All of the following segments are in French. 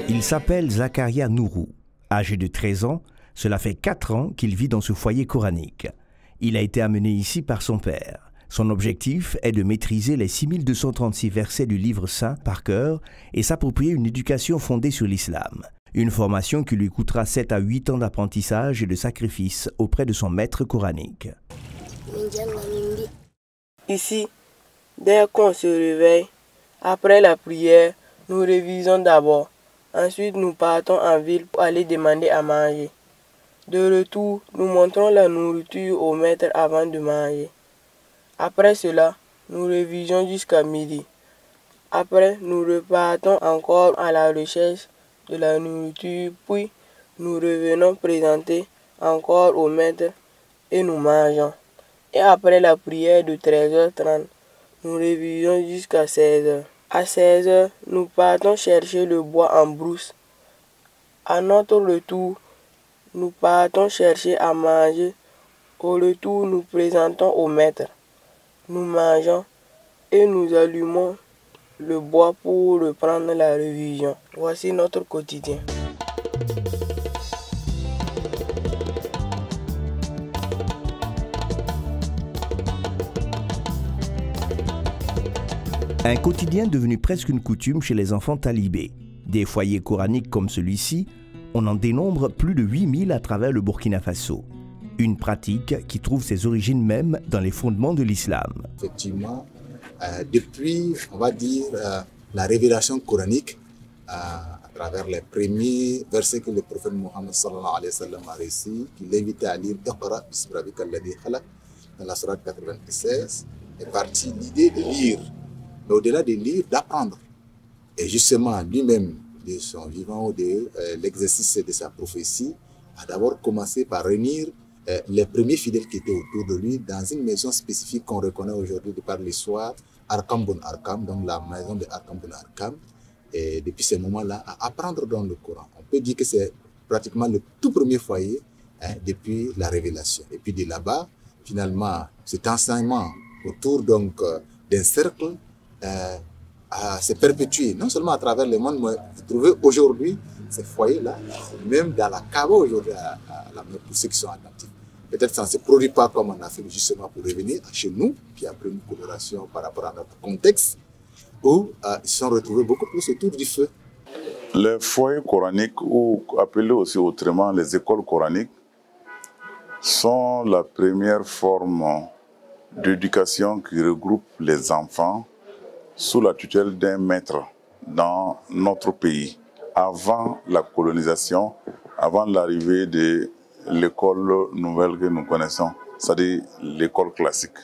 Il s'appelle Zakaria Nourou. Âgé de 13 ans, cela fait 4 ans qu'il vit dans ce foyer coranique. Il a été amené ici par son père. Son objectif est de maîtriser les 6236 versets du livre saint par cœur et s'approprier une éducation fondée sur l'islam. Une formation qui lui coûtera 7 à 8 ans d'apprentissage et de sacrifice auprès de son maître coranique. Ici, dès qu'on se réveille, après la prière, nous révisons d'abord. Ensuite, nous partons en ville pour aller demander à manger. De retour, nous montrons la nourriture au maître avant de manger. Après cela, nous révisons jusqu'à midi. Après, nous repartons encore à la recherche de la nourriture, puis nous revenons présenter encore au maître et nous mangeons. Et après la prière de 13h30, nous révisons jusqu'à 16h. À 16h, nous partons chercher le bois en brousse. À notre retour, nous partons chercher à manger. Au retour, nous présentons au maître. Nous mangeons et nous allumons le bois pour reprendre la révision. Voici notre quotidien. Un quotidien devenu presque une coutume chez les enfants talibés. Des foyers coraniques comme celui-ci, on en dénombre plus de 8000 à travers le Burkina Faso. Une pratique qui trouve ses origines même dans les fondements de l'islam. Effectivement, depuis, on va dire, la révélation coranique, à travers les premiers versets que le prophète Mohammed sallallahu alayhi wa sallam a réussi, qui l'invitait à lire Iqra bismi rabbika alladhi khalaq, dans la sourate 96, est partie l'idée de lire. Mais au-delà de lire, d'apprendre. Et justement, lui-même, de son vivant ou de l'exercice de sa prophétie, a d'abord commencé par réunir les premiers fidèles qui étaient autour de lui dans une maison spécifique qu'on reconnaît aujourd'hui par l'histoire, Arkam Bun Arkam, donc la maison de Arkam Bun Arkam. Et depuis ce moment-là, à apprendre dans le Coran. On peut dire que c'est pratiquement le tout premier foyer depuis la révélation. Et puis de là-bas, finalement, cet enseignement autour donc d'un cercle s'est perpétué, non seulement à travers le monde, mais vous trouvez aujourd'hui ces foyers-là, même dans la Kaaba aujourd'hui, pour ceux qui sont attentifs. Peut-être ça ne se produit pas comme en Afrique, justement pour revenir chez nous, qui a pris une coloration par rapport à notre contexte, où ils se sont retrouvés beaucoup plus autour du feu. Les foyers coraniques, ou appelés aussi autrement les écoles coraniques, sont la première forme d'éducation qui regroupe les enfants sous la tutelle d'un maître dans notre pays. Avant la colonisation, avant l'arrivée de l'école nouvelle que nous connaissons, c'est-à-dire l'école classique.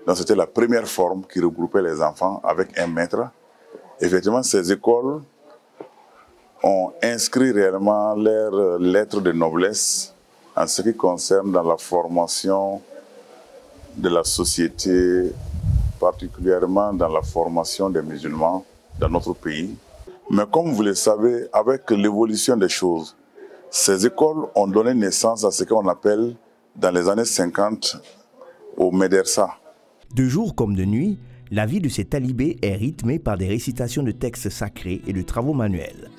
Donc c'était la première forme qui regroupait les enfants avec un maître. Effectivement, ces écoles ont inscrit réellement leurs lettres de noblesse en ce qui concerne dans la formation de la société, particulièrement dans la formation des musulmans dans notre pays. Mais comme vous le savez, avec l'évolution des choses, ces écoles ont donné naissance à ce qu'on appelle, dans les années 50, au médersa. De jour comme de nuit, la vie de ces talibés est rythmée par des récitations de textes sacrés et de travaux manuels.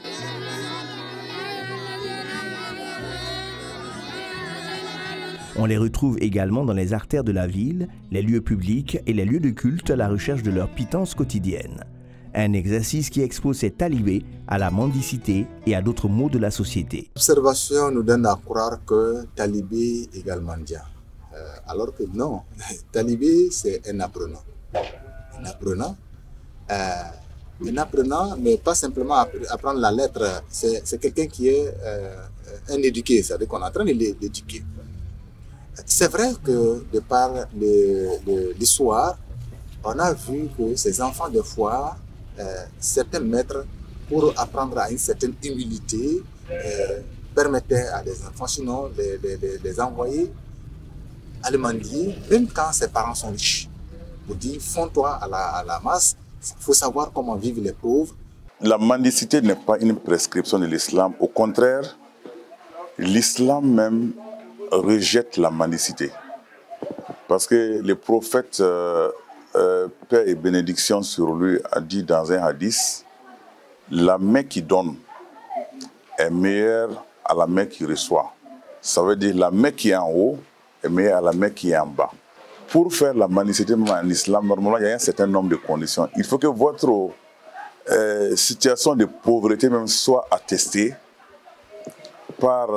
On les retrouve également dans les artères de la ville, les lieux publics et les lieux de culte à la recherche de leur pitance quotidienne. Un exercice qui expose ces talibés à la mendicité et à d'autres maux de la société. L'observation nous donne à croire que talibé égale mendiant. Alors que non, talibé c'est un apprenant. Un apprenant Un apprenant, mais pas simplement apprendre la lettre, c'est quelqu'un qui est un éduqué, c'est-à-dire qu'on est en train de l'éduquer. C'est vrai que de par l'histoire, on a vu que ces enfants, des fois, certains maîtres, pour apprendre à une certaine humilité, permettaient à des enfants, sinon, les envoyer à le mendier, même quand ses parents sont riches. Pour dire, fonds-toi à la masse, il faut savoir comment vivent les pauvres. La mendicité n'est pas une prescription de l'islam. Au contraire, l'islam même rejette la mendicité. Parce que le prophète, paix et bénédiction sur lui, a dit dans un hadith, la main qui donne est meilleure à la main qui reçoit. Ça veut dire la main qui est en haut est meilleure à la main qui est en bas. Pour faire la mendicité en islam, normalement, il y a un certain nombre de conditions. Il faut que votre situation de pauvreté même soit attestée par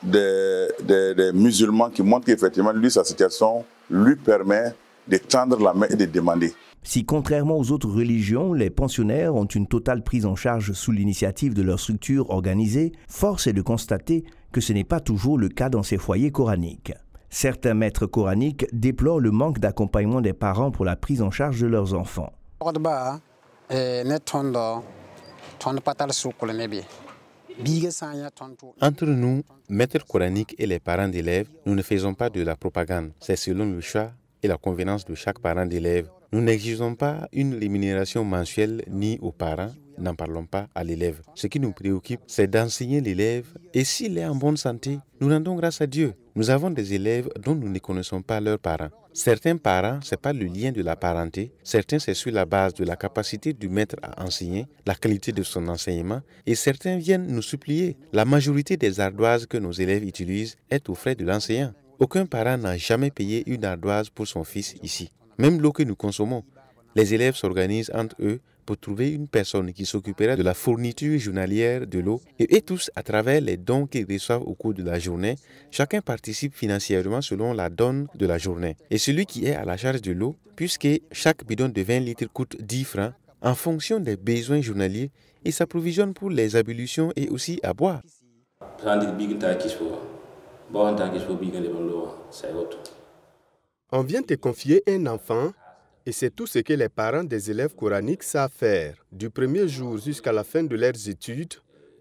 des musulmans qui montrent qu'effectivement, lui, sa situation lui permet de tendre la main et de demander. Si contrairement aux autres religions, les pensionnaires ont une totale prise en charge sous l'initiative de leur structure organisée, force est de constater que ce n'est pas toujours le cas dans ces foyers coraniques. Certains maîtres coraniques déplorent le manque d'accompagnement des parents pour la prise en charge de leurs enfants. Entre nous, maîtres coraniques et les parents d'élèves, nous ne faisons pas de la propagande. C'est selon le choix et la convenance de chaque parent d'élève. Nous n'exigeons pas une rémunération mensuelle ni aux parents, n'en parlons pas à l'élève. Ce qui nous préoccupe, c'est d'enseigner l'élève et s'il est en bonne santé, nous rendons grâce à Dieu. Nous avons des élèves dont nous ne connaissons pas leurs parents. Certains parents, ce n'est pas le lien de la parenté. Certains, c'est sur la base de la capacité du maître à enseigner, la qualité de son enseignement. Et certains viennent nous supplier. La majorité des ardoises que nos élèves utilisent est aux frais de l'enseignant. Aucun parent n'a jamais payé une ardoise pour son fils ici. Même l'eau que nous consommons, les élèves s'organisent entre eux pour trouver une personne qui s'occupera de la fourniture journalière de l'eau et tous, à travers les dons qu'ils reçoivent au cours de la journée, chacun participe financièrement selon la donne de la journée. Et celui qui est à la charge de l'eau, puisque chaque bidon de 20 litres coûte 10 francs, en fonction des besoins journaliers, il s'approvisionne pour les ablutions et aussi à boire. On vient te confier un enfant et c'est tout ce que les parents des élèves coraniques savent faire. Du premier jour jusqu'à la fin de leurs études,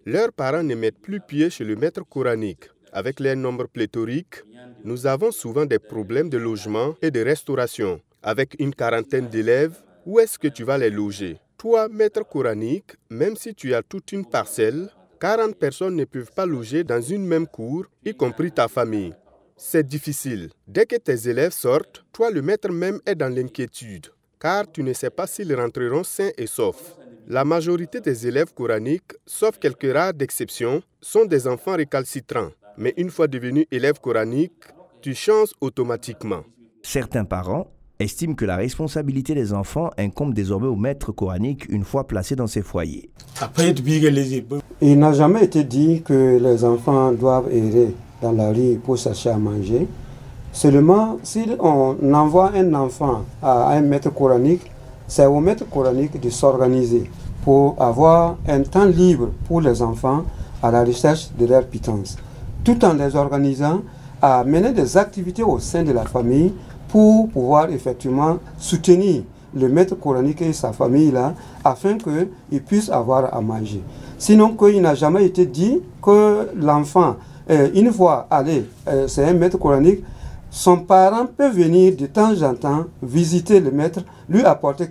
leurs parents ne mettent plus pied chez le maître coranique. Avec les nombres pléthoriques, nous avons souvent des problèmes de logement et de restauration. Avec une quarantaine d'élèves, où est-ce que tu vas les loger? Toi, maître coranique, même si tu as toute une parcelle, 40 personnes ne peuvent pas loger dans une même cour, y compris ta famille. C'est difficile. Dès que tes élèves sortent, toi le maître même est dans l'inquiétude, car tu ne sais pas s'ils rentreront sains et saufs. La majorité des élèves coraniques, sauf quelques rares exceptions, sont des enfants récalcitrants. Mais une fois devenu élève coranique, tu changes automatiquement. Certains parents estiment que la responsabilité des enfants incombe désormais au maître coranique une fois placés dans ces foyers. Il n'a jamais été dit que les enfants doivent errer dans la rue pour chercher à manger. Seulement, si on envoie un enfant à un maître coranique, c'est au maître coranique de s'organiser pour avoir un temps libre pour les enfants à la recherche de leur pitance, tout en les organisant à mener des activités au sein de la famille pour pouvoir effectivement soutenir le maître coranique et sa famille là, afin qu'ils puissent avoir à manger. Sinon, qu'il n'a jamais été dit que l'enfant, une fois allé, c'est un maître coranique, son parent peut venir de temps en temps visiter le maître, lui apporter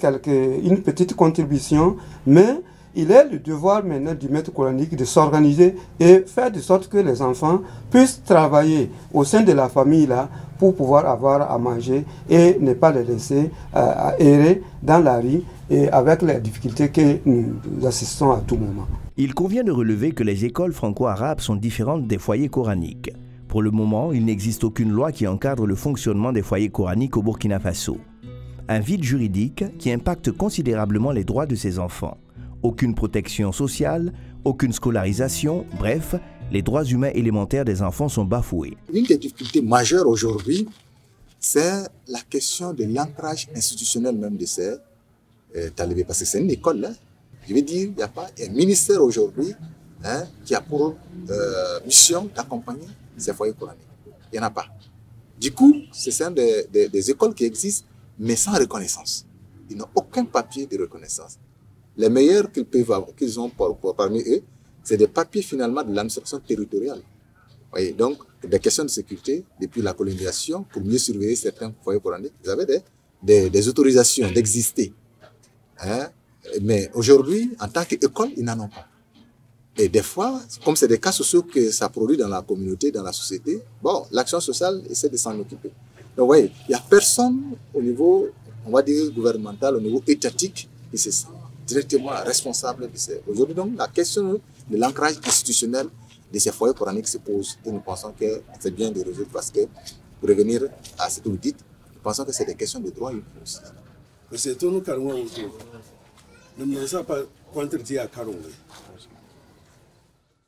une petite contribution, mais il est le devoir maintenant du maître coranique de s'organiser et faire de sorte que les enfants puissent travailler au sein de la famille là pour pouvoir avoir à manger et ne pas les laisser errer dans la rue et avec les difficultés que nous assistons à tout moment. Il convient de relever que les écoles franco-arabes sont différentes des foyers coraniques. Pour le moment, il n'existe aucune loi qui encadre le fonctionnement des foyers coraniques au Burkina Faso. Un vide juridique qui impacte considérablement les droits de ces enfants. Aucune protection sociale, aucune scolarisation, bref, les droits humains élémentaires des enfants sont bafoués. Une des difficultés majeures aujourd'hui, c'est la question de l'ancrage institutionnel même de ces talibé, parce que c'est une école. Hein. Je veux dire, il n'y a pas un ministère aujourd'hui qui a pour mission d'accompagner ces foyers coraniques. Il n'y en a pas. Du coup, c'est des écoles qui existent, mais sans reconnaissance. Ils n'ont aucun papier de reconnaissance. Les meilleurs qu'ils ont parmi eux, c'est des papiers finalement de l'administration territoriale. Voyez, donc, des questions de sécurité, depuis la colonisation, pour mieux surveiller certains foyers coraniques, ils avaient des autorisations d'exister. Hein? Mais aujourd'hui, en tant qu'école, ils n'en ont pas. Et des fois, comme c'est des cas sociaux que ça produit dans la communauté, dans la société, bon, l'action sociale essaie de s'en occuper. Donc, vous voyez, il n'y a personne au niveau, on va dire, gouvernemental, au niveau étatique, qui se sent directement responsable de ces. Aujourd'hui, donc, la question de l'ancrage institutionnel de ces foyers coraniques se pose. Et nous pensons que c'est bien de résoudre parce que, pour revenir à ce que vous dites, nous pensons que c'est des questions de droit humain aussi.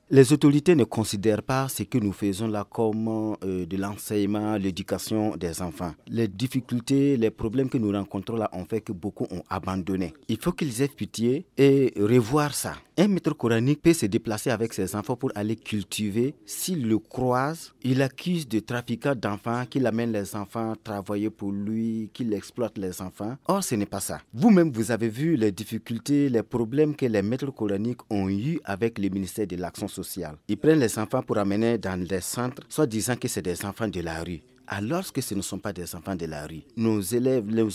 Les autorités ne considèrent pas ce que nous faisons là comme de l'enseignement, l'éducation des enfants. Les difficultés, les problèmes que nous rencontrons là ont fait que beaucoup ont abandonné. Il faut qu'ils aient pitié et revoir ça. Un maître coranique peut se déplacer avec ses enfants pour aller cultiver. S'il le croise, il accuse de trafiquant d'enfants, qu'il amène les enfants travailler pour lui, qu'il exploite les enfants. Or, ce n'est pas ça. Vous-même, vous avez vu les difficultés, les problèmes que les maîtres coraniques ont eu avec le ministère de l'Action sociale. Ils prennent les enfants pour amener dans des centres, soit disant que c'est des enfants de la rue. Alors que ce ne sont pas des enfants de la rue. Les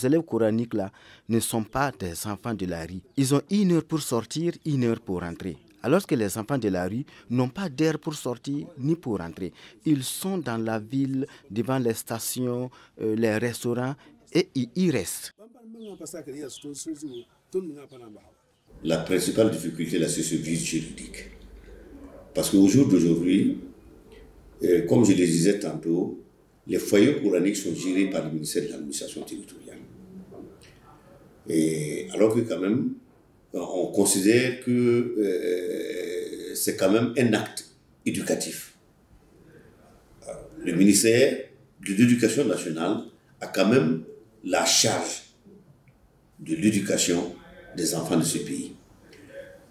élèves coraniques là ne sont pas des enfants de la rue. Ils ont 1 heure pour sortir, 1 heure pour rentrer. Alors que les enfants de la rue n'ont pas d'heure pour sortir ni pour rentrer. Ils sont dans la ville, devant les stations, les restaurants et ils y restent. La principale difficulté là, c'est ce vide juridique. Parce qu'au jour d'aujourd'hui, comme je le disais tantôt, les foyers coraniques sont gérés par le ministère de l'administration territoriale. Et alors que quand même, on considère que c'est quand même un acte éducatif. Le ministère de l'Éducation nationale a quand même la charge de l'éducation des enfants de ce pays.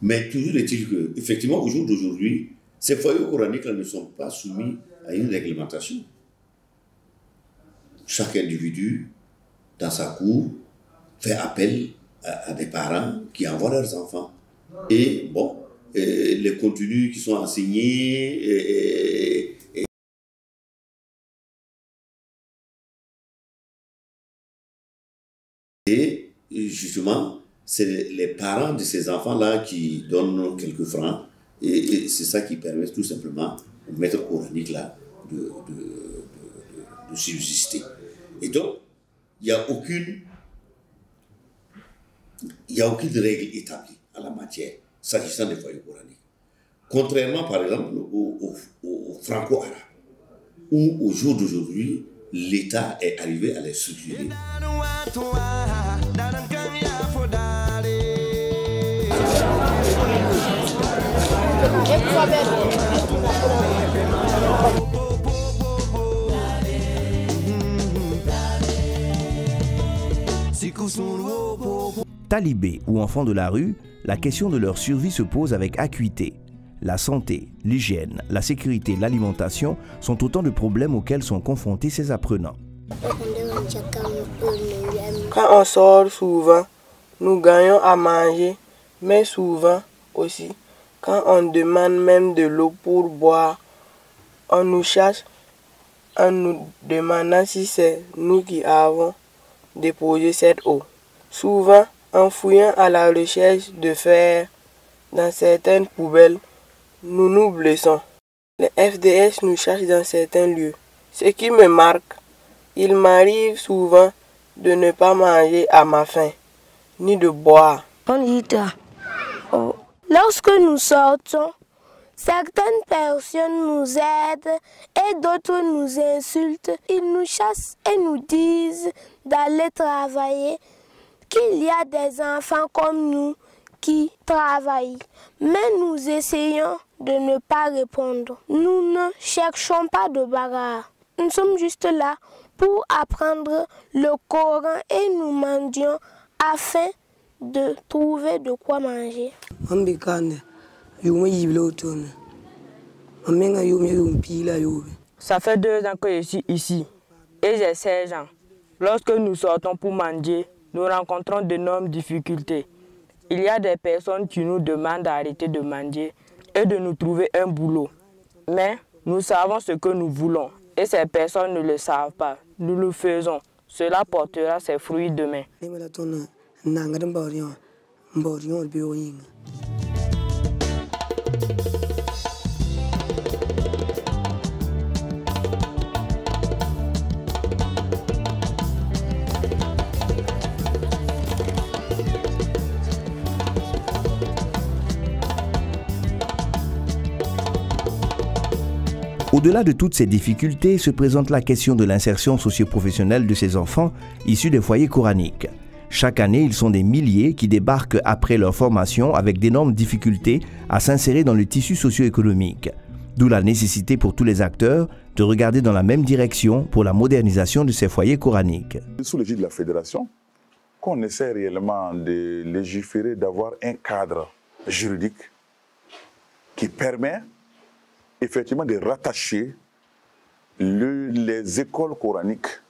Mais toujours est-il que, effectivement, au jour d'aujourd'hui, ces foyers coraniques ne sont pas soumis à une réglementation. Chaque individu, dans sa cour, fait appel à des parents qui envoient leurs enfants. Et bon, les contenus qui sont enseignés et justement, c'est les parents de ces enfants-là qui donnent quelques francs et c'est ça qui permet tout simplement au maître coranique là de subsister. Et donc, il n'y a aucune règle établie en la matière s'agissant des foyers coraniques. Contrairement par exemple au franco-arabe, où au jour d'aujourd'hui, l'État est arrivé à les structurer. Talibés ou enfants de la rue, la question de leur survie se pose avec acuité. La santé, l'hygiène, la sécurité, l'alimentation sont autant de problèmes auxquels sont confrontés ces apprenants. Quand on sort souvent, nous gagnons à manger, mais souvent aussi, quand on demande même de l'eau pour boire, on nous cherche en nous demandant si c'est nous qui avons déposé cette eau. Souvent, en fouillant à la recherche de fer dans certaines poubelles, nous nous blessons. Les FDS nous cherchent dans certains lieux. Ce qui me marque, il m'arrive souvent de ne pas manger à ma faim, ni de boire. Lorsque nous sortons, certaines personnes nous aident et d'autres nous insultent. Ils nous chassent et nous disent d'aller travailler, qu'il y a des enfants comme nous qui travaillent. Mais nous essayons de ne pas répondre. Nous ne cherchons pas de bagarre. Nous sommes juste là pour apprendre le Coran et nous mendions afin de trouver de quoi manger. Ça fait 2 ans que je suis ici et j'ai 16 ans. Lorsque nous sortons pour manger, nous rencontrons d'énormes difficultés. Il y a des personnes qui nous demandent d'arrêter de manger et de nous trouver un boulot. Mais nous savons ce que nous voulons et ces personnes ne le savent pas. Nous le faisons. Cela portera ses fruits demain. Au-delà de toutes ces difficultés se présente la question de l'insertion socio-professionnelle de ces enfants issus des foyers coraniques. Chaque année, ils sont des milliers qui débarquent après leur formation avec d'énormes difficultés à s'insérer dans le tissu socio-économique. D'où la nécessité pour tous les acteurs de regarder dans la même direction pour la modernisation de ces foyers coraniques. Sous l'égide de la fédération, qu'on essaie réellement de légiférer, d'avoir un cadre juridique qui permet effectivement de rattacher les écoles coraniques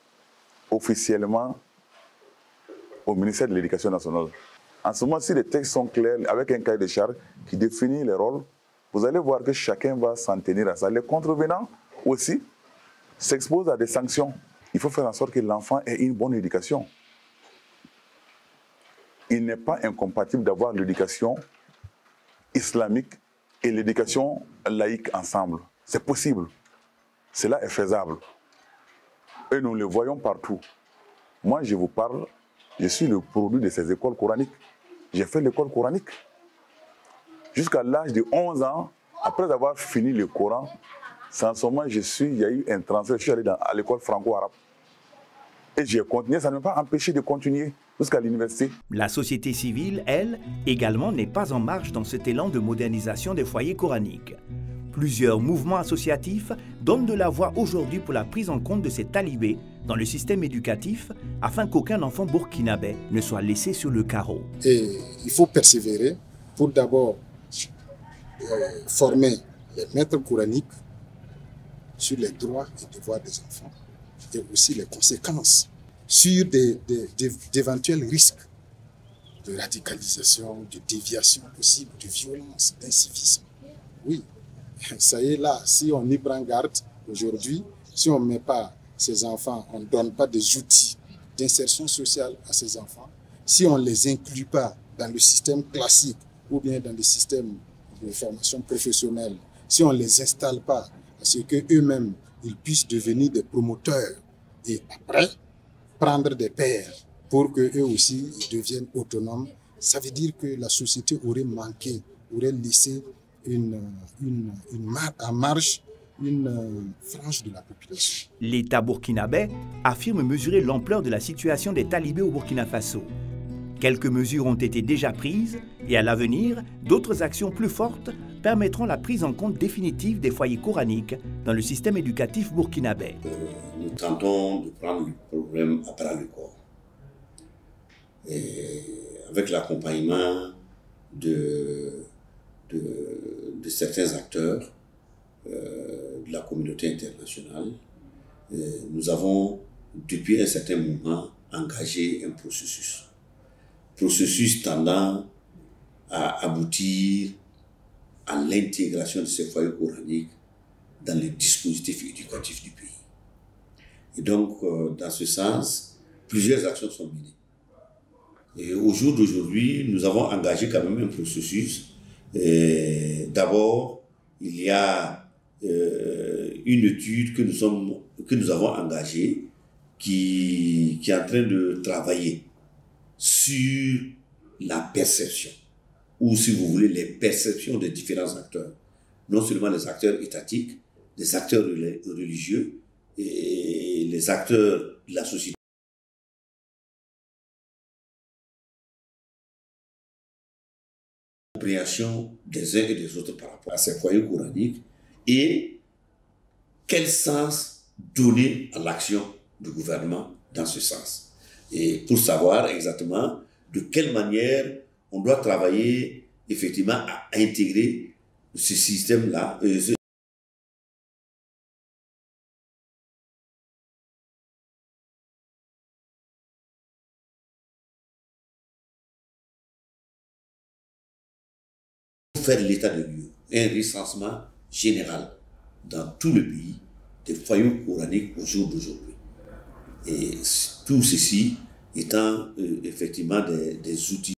officiellement au ministère de l'Éducation nationale. En ce moment, si les textes sont clairs, avec un cahier de charges qui définit les rôles, vous allez voir que chacun va s'en tenir à ça. Les contrevenants aussi s'exposent à des sanctions. Il faut faire en sorte que l'enfant ait une bonne éducation. Il n'est pas incompatible d'avoir l'éducation islamique et l'éducation laïque ensemble. C'est possible. Cela est faisable. Et nous le voyons partout. Moi, je vous parle, je suis le produit de ces écoles coraniques. J'ai fait l'école coranique. Jusqu'à l'âge de 11 ans, après avoir fini le Coran, sans ce moment, il y a eu un transfert. Je suis allé à l'école franco-arabe. Et j'ai continué, ça ne m'a pas empêché de continuer jusqu'à l'université. La société civile, elle, également n'est pas en marche dans cet élan de modernisation des foyers coraniques. Plusieurs mouvements associatifs donnent de la voix aujourd'hui pour la prise en compte de ces talibés dans le système éducatif afin qu'aucun enfant burkinabé ne soit laissé sur le carreau. Et il faut persévérer pour d'abord former les maîtres coraniques sur les droits et devoirs des enfants et aussi les conséquences sur d'éventuels risques de radicalisation, de déviation possible, de violence, d'incivisme. Oui, ça y est là, si on y prend garde aujourd'hui, si on ne met pas ces enfants, on ne donne pas des outils d'insertion sociale à ces enfants, si on ne les inclut pas dans le système classique ou bien dans le système de formation professionnelle, si on ne les installe pas à ce qu'eux-mêmes ils puissent devenir des promoteurs et après prendre des pairs pour qu'eux aussi ils deviennent autonomes, ça veut dire que la société aurait manqué, aurait laissé en marge une frange de la population. L'État burkinabé affirme mesurer l'ampleur de la situation des talibés au Burkina Faso. Quelques mesures ont été déjà prises et à l'avenir, d'autres actions plus fortes permettront la prise en compte définitive des foyers coraniques dans le système éducatif burkinabé. Nous tentons de prendre le problème à bras le corps. Et avec l'accompagnement de certains acteurs de la communauté internationale, nous avons depuis un certain moment engagé un processus tendant à aboutir à l'intégration de ces foyers coraniques dans les dispositifs éducatifs du pays. Et donc, dans ce sens, plusieurs actions sont menées. Et au jour d'aujourd'hui, nous avons engagé quand même un processus. D'abord, il y a une étude que nous avons engagée qui est en train de travailler sur la perception, ou si vous voulez, les perceptions des différents acteurs. Non seulement les acteurs étatiques, les acteurs religieux et les acteurs de la société. Compréhension des uns et des autres par rapport à ces foyers coraniques et quel sens donner à l'action du gouvernement dans ce sens. Et pour savoir exactement de quelle manière on doit travailler effectivement à intégrer ce système-là. Faire l'état de lieu, un recensement général dans tout le pays des foyers coraniques au jour d'aujourd'hui. Et tout ceci étant effectivement des outils.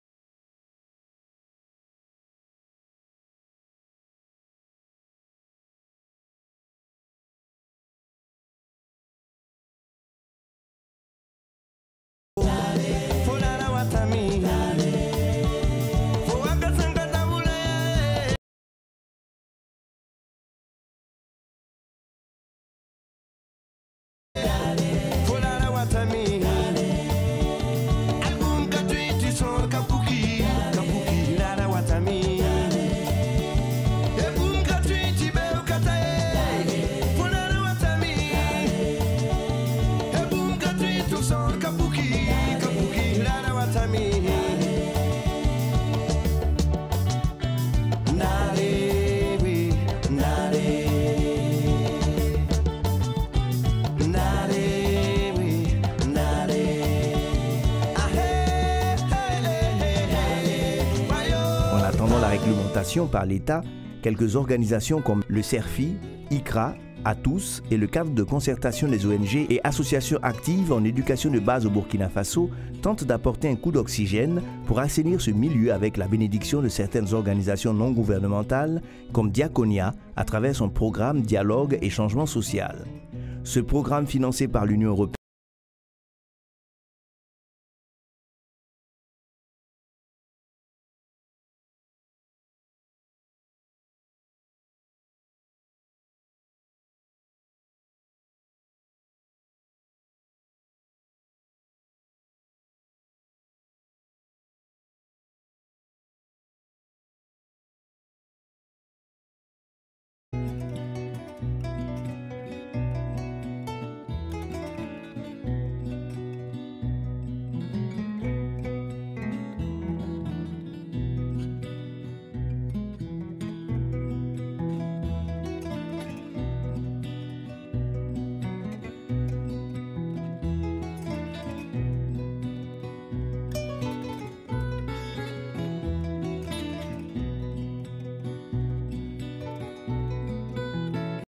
Par l'État, quelques organisations comme le CERFI, ICRA, ATOUS et le cadre de concertation des ONG et associations actives en éducation de base au Burkina Faso tentent d'apporter un coup d'oxygène pour assainir ce milieu avec la bénédiction de certaines organisations non gouvernementales comme Diaconia à travers son programme Dialogue et Changement Social. Ce programme financé par l'Union européenne